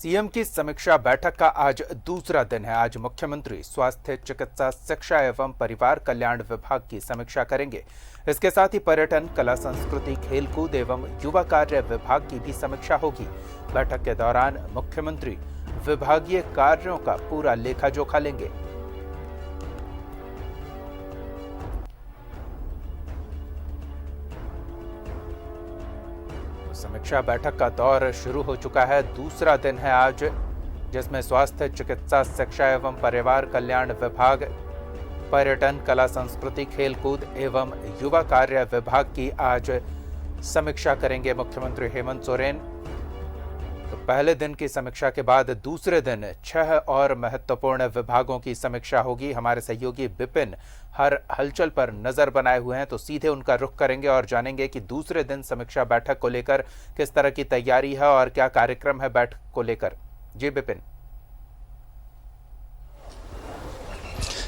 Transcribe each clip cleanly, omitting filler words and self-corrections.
CM की समीक्षा बैठक का आज दूसरा दिन है। आज मुख्यमंत्री स्वास्थ्य, चिकित्सा, शिक्षा एवं परिवार कल्याण विभाग की समीक्षा करेंगे। इसके साथ ही पर्यटन, कला संस्कृति, खेलकूद एवं युवा कार्य विभाग की भी समीक्षा होगी। बैठक के दौरान मुख्यमंत्री विभागीय कार्यों का पूरा लेखा जोखा लेंगे। समीक्षा बैठक का दौर शुरू हो चुका है। दूसरा दिन है आज, जिसमें स्वास्थ्य, चिकित्सा, शिक्षा एवं परिवार कल्याण विभाग, पर्यटन, कला संस्कृति, खेलकूद एवं युवा कार्य विभाग की आज समीक्षा करेंगे मुख्यमंत्री हेमंत सोरेन। तो पहले दिन की समीक्षा के बाद दूसरे दिन 6 और महत्वपूर्ण विभागों की समीक्षा होगी। हमारे सहयोगी विपिन हर हलचल पर नजर बनाए हुए हैं, तो सीधे उनका रुख करेंगे और जानेंगे कि दूसरे दिन समीक्षा बैठक को लेकर किस तरह की तैयारी है और क्या कार्यक्रम है बैठक को लेकर। जी विपिन।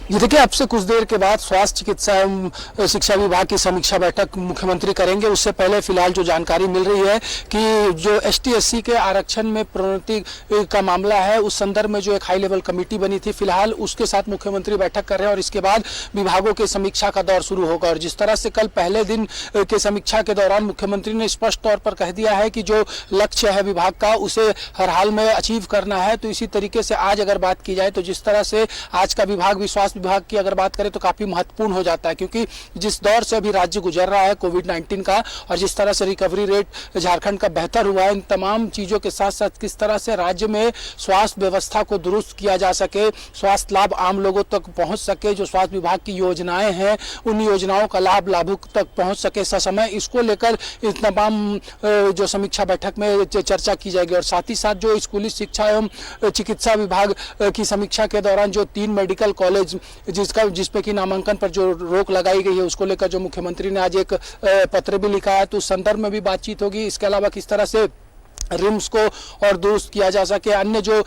जी देखिए, अब से कुछ देर के बाद स्वास्थ्य, चिकित्सा एवं शिक्षा विभाग की समीक्षा बैठक मुख्यमंत्री करेंगे। उससे पहले फिलहाल जो जानकारी मिल रही है कि जो ST/SC के आरक्षण में प्रोन्नति का मामला है, उस संदर्भ में जो एक हाई लेवल कमेटी बनी थी, फिलहाल उसके साथ मुख्यमंत्री बैठक कर रहे हैं और इसके बाद विभागों के समीक्षा का दौर शुरू होगा। और जिस तरह से कल पहले दिन के समीक्षा के दौरान मुख्यमंत्री ने स्पष्ट तौर पर कह दिया है कि जो लक्ष्य है विभाग का, उसे हर हाल में अचीव करना है। तो इसी तरीके से आज अगर बात की जाए तो जिस तरह से आज का विभाग भी स्वास्थ्य विभाग की अगर बात करें तो काफी महत्वपूर्ण हो जाता है, क्योंकि जिस दौर से अभी राज्य गुजर रहा है कोविड-19 का, और जिस तरह से रिकवरी रेट झारखंड का बेहतर हुआ है, इन तमाम चीजों के साथ साथ किस तरह से राज्य में स्वास्थ्य व्यवस्था को दुरुस्त किया जा सके, स्वास्थ्य लाभ आम लोगों तक पहुंच सके, जो स्वास्थ्य विभाग की योजनाएं हैं उन योजनाओं का लाभ लाभुक तक पहुंच सके ससमय, इसको लेकर इन तमाम जो समीक्षा बैठक में चर्चा की जाएगी। और साथ ही साथ जो स्कूली शिक्षा एवं चिकित्सा विभाग की समीक्षा के दौरान जो 3 मेडिकल कॉलेज जिसपे की नामांकन पर जो रोक लगाई गई है, उसको लेकर जो मुख्यमंत्री ने आज एक पत्र भी लिखा है, तो उस संदर्भ में भी बातचीत होगी। इसके अलावा किस तरह से रिम्स को और दुरुस्त किया जा सके, अन्य जो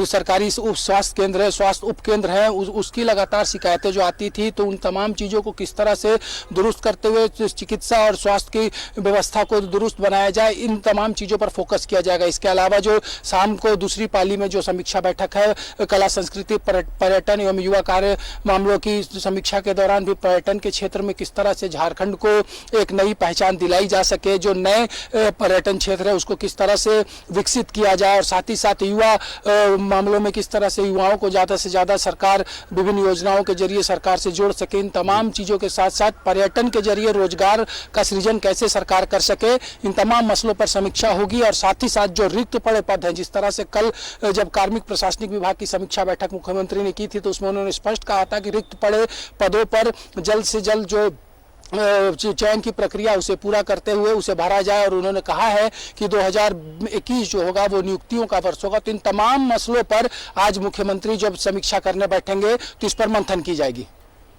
सरकारी स्वास्थ्य केंद्र है, स्वास्थ्य उपकेंद्र है, उसकी लगातार शिकायतें जो आती थी, तो उन तमाम चीज़ों को किस तरह से दुरुस्त करते हुए चिकित्सा और स्वास्थ्य की व्यवस्था को दुरुस्त बनाया जाए, इन तमाम चीज़ों पर फोकस किया जाएगा। इसके अलावा जो शाम को दूसरी पाली में जो समीक्षा बैठक है, कला संस्कृति, पर्यटन एवं युवा कार्य मामलों की समीक्षा के दौरान भी पर्यटन के क्षेत्र में किस तरह से झारखंड को एक नई पहचान दिलाई जा सके, जो नए पर्यटन क्षेत्र है उसको किस तरह से विकसित किया जाए, और साथ ही साथ युवा मामलों में किस तरह से युवाओं को ज्यादा से ज्यादा सरकार विभिन्न योजनाओं के जरिए सरकार से जोड़ सके, इन तमाम चीजों के साथ साथ पर्यटन के जरिए रोजगार का सृजन कैसे सरकार कर सके, इन तमाम मसलों पर समीक्षा होगी। और साथ ही साथ जो रिक्त पड़े पद हैं, जिस तरह से कल जब कार्मिक प्रशासनिक विभाग की समीक्षा बैठक मुख्यमंत्री ने की थी, तो उसमें उन्होंने स्पष्ट कहा था कि रिक्त पड़े पदों पर जल्द से जल्द जो चयन की प्रक्रिया उसे पूरा करते हुए उसे भरा जाए। और उन्होंने कहा है कि 2021 जो होगा वो नियुक्तियों का वर्ष होगा। तो इन तमाम मसलों पर आज मुख्यमंत्री जब समीक्षा करने बैठेंगे तो इस पर मंथन की जाएगी।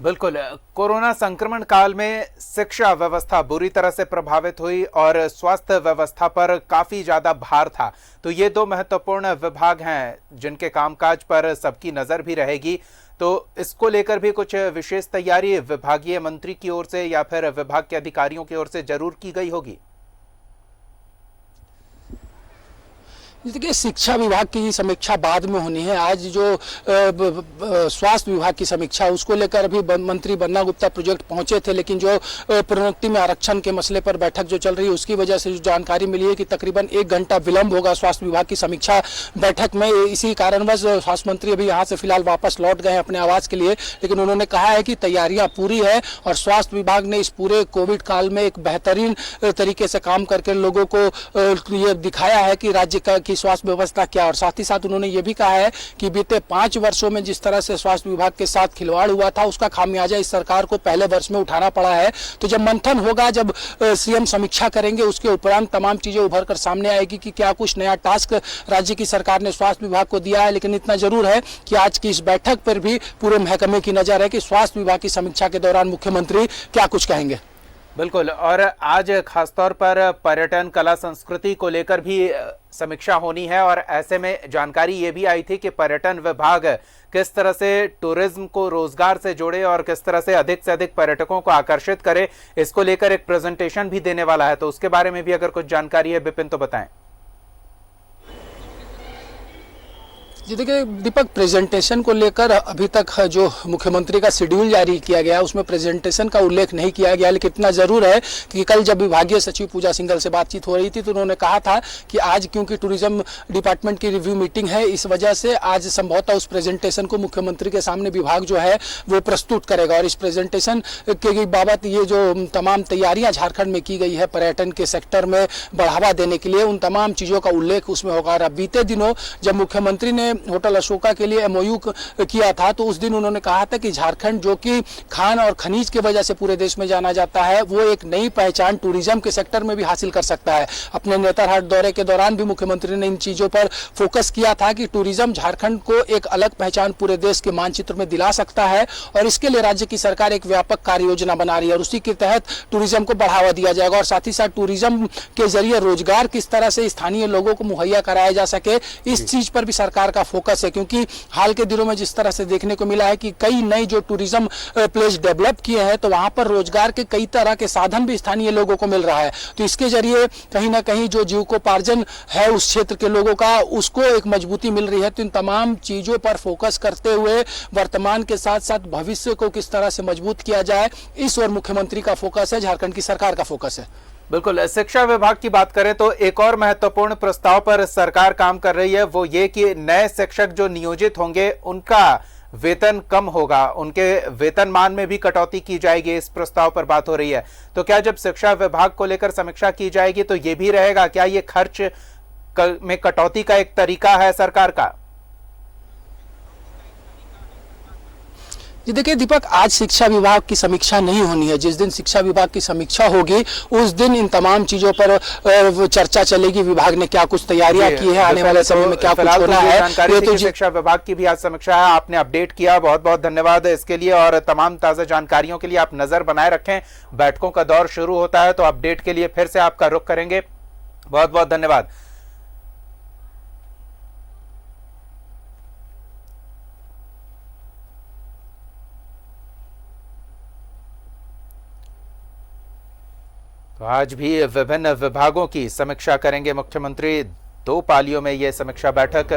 बिल्कुल, कोरोना संक्रमण काल में शिक्षा व्यवस्था बुरी तरह से प्रभावित हुई और स्वास्थ्य व्यवस्था पर काफी ज्यादा भार था। तो ये 2 महत्वपूर्ण विभाग हैं जिनके कामकाज पर सबकी नजर भी रहेगी। तो इसको लेकर भी कुछ विशेष तैयारी विभागीय मंत्री की ओर से या फिर विभाग के अधिकारियों की ओर से जरूर की गई होगी। देखिए, शिक्षा विभाग की समीक्षा बाद में होनी है। आज जो स्वास्थ्य विभाग की समीक्षा, उसको लेकर अभी मंत्री बन्ना गुप्ता प्रोजेक्ट पहुंचे थे, लेकिन जो प्रोन्नति में आरक्षण के मसले पर बैठक जो चल रही है, उसकी वजह से जो जानकारी मिली है कि तकरीबन 1 घंटा विलंब होगा स्वास्थ्य विभाग की समीक्षा बैठक में। इसी कारणवश स्वास्थ्य मंत्री अभी यहाँ से फिलहाल वापस लौट गए अपने आवास के लिए, लेकिन उन्होंने कहा है कि तैयारियां पूरी है और स्वास्थ्य विभाग ने इस पूरे कोविड काल में एक बेहतरीन तरीके से काम करके लोगों को ये दिखाया है कि राज्य का की स्वास्थ्य व्यवस्था क्या। और साथ ही साथ उन्होंने ये भी कहा है कि बीते 5 वर्षों में जिस तरह से स्वास्थ्य विभाग के साथ खिलवाड़ हुआ था, उसका खामियाजा इस सरकार को पहले वर्ष में उठाना पड़ा है। तो जब मंथन होगा, जब सीएम समीक्षा करेंगे, उसके उपरांत तमाम चीजें उभर कर सामने आएगी कि क्या कुछ नया टास्क राज्य की सरकार ने स्वास्थ्य विभाग को दिया है। लेकिन इतना जरूर है कि आज की इस बैठक पर भी पूरे महकमे की नजर है कि स्वास्थ्य विभाग की समीक्षा के दौरान मुख्यमंत्री क्या कुछ कहेंगे। बिल्कुल, और आज खासतौर पर पर्यटन, कला संस्कृति को लेकर भी समीक्षा होनी है। और ऐसे में जानकारी ये भी आई थी कि पर्यटन विभाग किस तरह से टूरिज्म को रोजगार से जोड़े और किस तरह से अधिक पर्यटकों को आकर्षित करे, इसको लेकर एक प्रेजेंटेशन भी देने वाला है। तो उसके बारे में भी अगर कुछ जानकारी है विपिन तो बताएं। जी देखिए दीपक, प्रेजेंटेशन को लेकर अभी तक जो मुख्यमंत्री का शेड्यूल जारी किया गया उसमें प्रेजेंटेशन का उल्लेख नहीं किया गया, लेकिन इतना जरूर है कि कल जब विभागीय सचिव पूजा सिंघल से बातचीत हो रही थी तो उन्होंने कहा था कि आज क्योंकि टूरिज्म डिपार्टमेंट की रिव्यू मीटिंग है, इस वजह से आज संभवतः उस प्रेजेंटेशन को मुख्यमंत्री के सामने विभाग जो है वो प्रस्तुत करेगा। और इस प्रेजेंटेशन के बाबत ये जो तमाम तैयारियां झारखंड में की गई है पर्यटन के सेक्टर में बढ़ावा देने के लिए, उन तमाम चीज़ों का उल्लेख उसमें होगा। और बीते दिनों जब मुख्यमंत्री ने होटल अशोका के लिए एमओयू किया था तो उस दिन उन्होंने कहा था कि झारखंड जो कि खान और खनिज की वजह से पूरे देश में जाना जाता है, वो एक नई पहचान टूरिज्म के सेक्टर में भी हासिल कर सकता है। अपने नेतरहाट दौरे के दौरान भी मुख्यमंत्री ने इन चीजों पर फोकस किया था कि टूरिज्म झारखंड को एक अलग पहचान पूरे देश के मानचित्र में दिला सकता है और इसके लिए राज्य की सरकार एक व्यापक कार्य योजना बना रही है और उसी के तहत टूरिज्म को बढ़ावा दिया जाएगा। और साथ ही साथ टूरिज्म के जरिए रोजगार किस तरह से स्थानीय लोगों को मुहैया कराया जा सके, इस चीज पर भी सरकार का फोकस है। क्योंकि हाल के दिनों में जिस तरह से देखने को मिला है कि कई नए जो टूरिज्म प्लेस डेवलप किए हैं तो वहां पर रोजगार के कई तरह के साधन भी स्थानीय लोगों को मिल रहा है। तो इसके जरिए कहीं ना कहीं जो जीविकोपार्जन है उस क्षेत्र के लोगों का, उसको एक मजबूती मिल रही है। तो इन तमाम चीजों पर फोकस करते हुए वर्तमान के साथ साथ भविष्य को किस तरह से मजबूत किया जाए, इस ओर मुख्यमंत्री का फोकस है, झारखंड की सरकार का फोकस है। बिल्कुल। शिक्षा विभाग की बात करें तो एक और महत्वपूर्ण प्रस्ताव पर सरकार काम कर रही है, वो ये कि नए शिक्षक जो नियोजित होंगे उनका वेतन कम होगा, उनके वेतनमान में भी कटौती की जाएगी। इस प्रस्ताव पर बात हो रही है। तो क्या जब शिक्षा विभाग को लेकर समीक्षा की जाएगी तो ये भी रहेगा, क्या ये खर्च में कटौती का एक तरीका है सरकार का? जी देखिए दीपक, आज शिक्षा विभाग की समीक्षा नहीं होनी है। जिस दिन शिक्षा विभाग की समीक्षा होगी उस दिन इन तमाम चीजों पर चर्चा चलेगी। विभाग ने क्या कुछ तैयारियां की है, आने वाले समय में क्या कुछ होना है। जानकारी तो शिक्षा विभाग की भी आज समीक्षा है, आपने अपडेट किया, बहुत बहुत धन्यवाद इसके लिए। और तमाम ताजा जानकारियों के लिए आप नजर बनाए रखें। बैठकों का दौर शुरू होता है तो अपडेट के लिए फिर से आपका रुख करेंगे। बहुत बहुत धन्यवाद। तो आज भी विभिन्न विभागों की समीक्षा करेंगे मुख्यमंत्री। 2 पालियों में यह समीक्षा बैठक